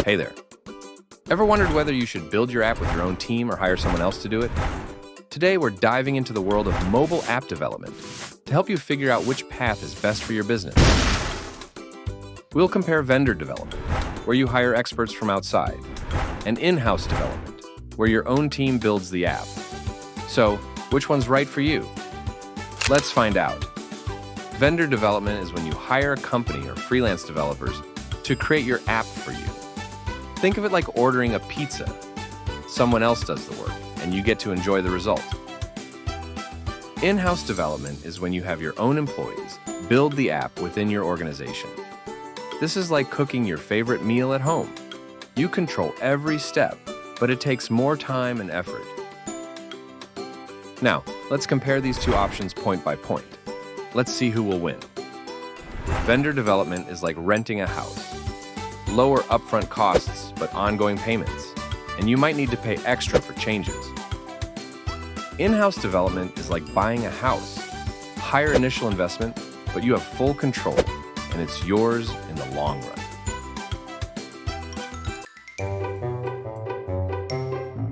Hey there. Ever wondered whether you should build your app with your own team or hire someone else to do it? Today, we're diving into the world of mobile app development to help you figure out which path is best for your business. We'll compare vendor development, where you hire experts from outside, and in-house development, where your own team builds the app. So, which one's right for you? Let's find out. Vendor development is when you hire a company or freelance developers to create your app for you. Think of it like ordering a pizza. Someone else does the work, and you get to enjoy the result. In-house development is when you have your own employees build the app within your organization. This is like cooking your favorite meal at home. You control every step, but it takes more time and effort. Now, let's compare these two options point by point. Let's see who will win. Vendor development is like renting a house. Lower upfront costs, but ongoing payments, and you might need to pay extra for changes. In-house development is like buying a house. Higher initial investment, but you have full control, and it's yours in the long run.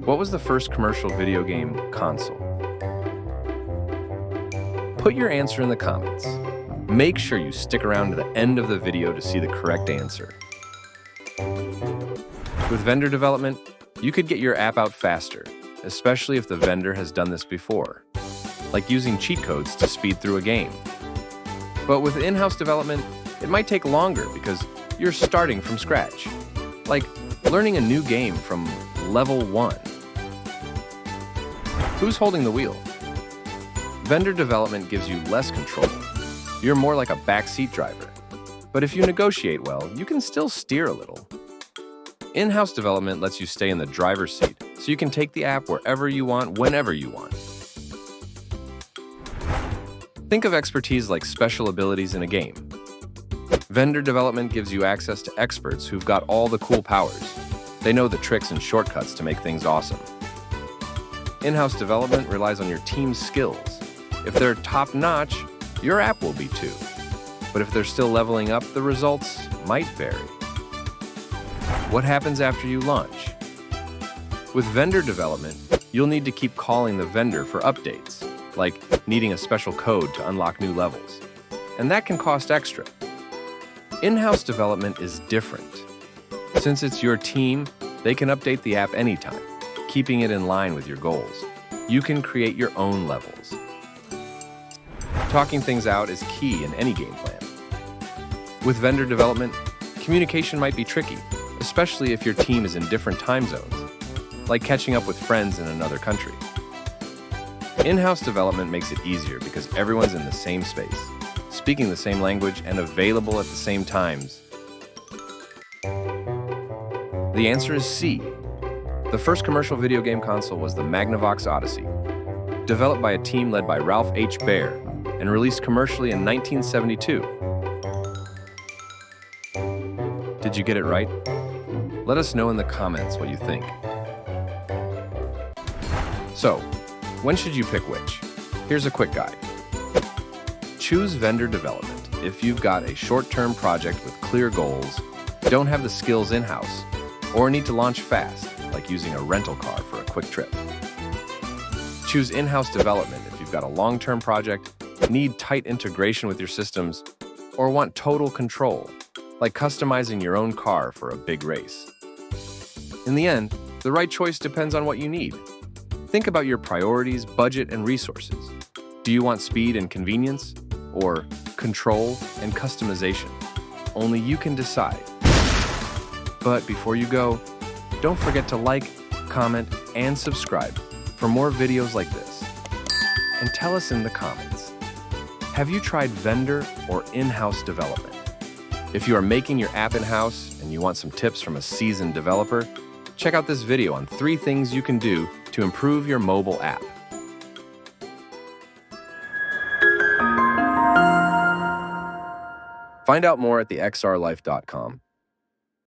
What was the first commercial video game console? Put your answer in the comments. Make sure you stick around to the end of the video to see the correct answer. With vendor development, you could get your app out faster, especially if the vendor has done this before, like using cheat codes to speed through a game. But with in-house development, it might take longer because you're starting from scratch, like learning a new game from level 1. Who's holding the wheel? Vendor development gives you less control. You're more like a backseat driver. But if you negotiate well, you can still steer a little. In-house development lets you stay in the driver's seat, so you can take the app wherever you want, whenever you want. Think of expertise like special abilities in a game. Vendor development gives you access to experts who've got all the cool powers. They know the tricks and shortcuts to make things awesome. In-house development relies on your team's skills. If they're top-notch, your app will be too. But if they're still leveling up, the results might vary. What happens after you launch? With vendor development, you'll need to keep calling the vendor for updates, like needing a special code to unlock new levels. And that can cost extra. In-house development is different. Since it's your team, they can update the app anytime, keeping it in line with your goals. You can create your own levels. Talking things out is key in any game plan. With vendor development, communication might be tricky, especially if your team is in different time zones, like catching up with friends in another country. In-house development makes it easier because everyone's in the same space, speaking the same language, and available at the same times. The answer is C. The first commercial video game console was the Magnavox Odyssey, developed by a team led by Ralph H. Baer and released commercially in 1972. Did you get it right? Let us know in the comments what you think. So, when should you pick which? Here's a quick guide. Choose vendor development if you've got a short-term project with clear goals, don't have the skills in-house, or need to launch fast, like using a rental car for a quick trip. Choose in-house development if you've got a long-term project, need tight integration with your systems, or want total control, like customizing your own car for a big race. In the end, the right choice depends on what you need. Think about your priorities, budget, and resources. Do you want speed and convenience, or control and customization? Only you can decide. But before you go, don't forget to like, comment, and subscribe for more videos like this. And tell us in the comments, have you tried vendor or in-house development? If you are making your app in-house and you want some tips from a seasoned developer, check out this video on 3 things you can do to improve your mobile app. Find out more at thexrlife.com.